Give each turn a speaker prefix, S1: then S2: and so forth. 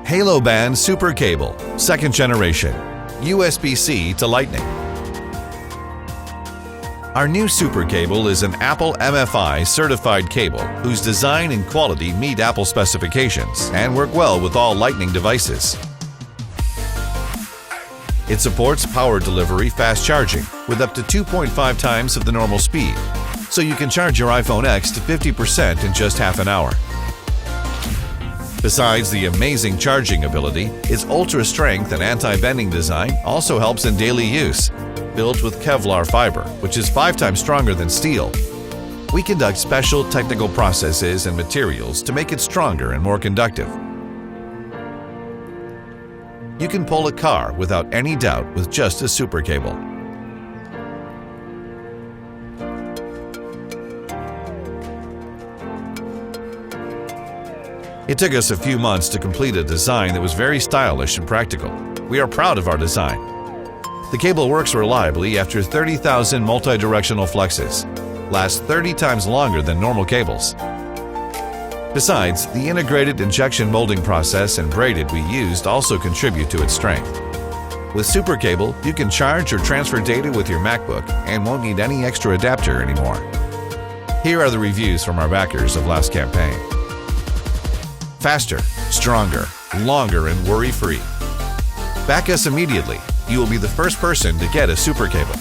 S1: Halo Band Super Cable, 2nd generation, USB-C to Lightning. Our new Super Cable is an Apple MFI certified cable whose design and quality meet Apple specifications and work well with all Lightning devices. It supports power delivery fast charging with up to 2.5 times of the normal speed, so you can charge your iPhone X to 50% in just half an hour. Besides the amazing charging ability, its ultra-strength and anti-bending design also helps in daily use. Built with Kevlar fiber, which is 5 times stronger than steel. We conduct special technical processes and materials to make it stronger and more conductive. You can pull a car without any doubt with just a Super Cable. It took us a few months to complete a design that was very stylish and practical. We are proud of our design. The cable works reliably after 30,000 multi-directional fluxes, lasts 30 times longer than normal cables. Besides, the integrated injection molding process and braided we used also contribute to its strength. With Super Cable, you can charge or transfer data with your MacBook and won't need any extra adapter anymore. Here are the reviews from our backers of last campaign. Faster, stronger, longer, and worry-free. Back us immediately. You will be the first person to get a Super Cable.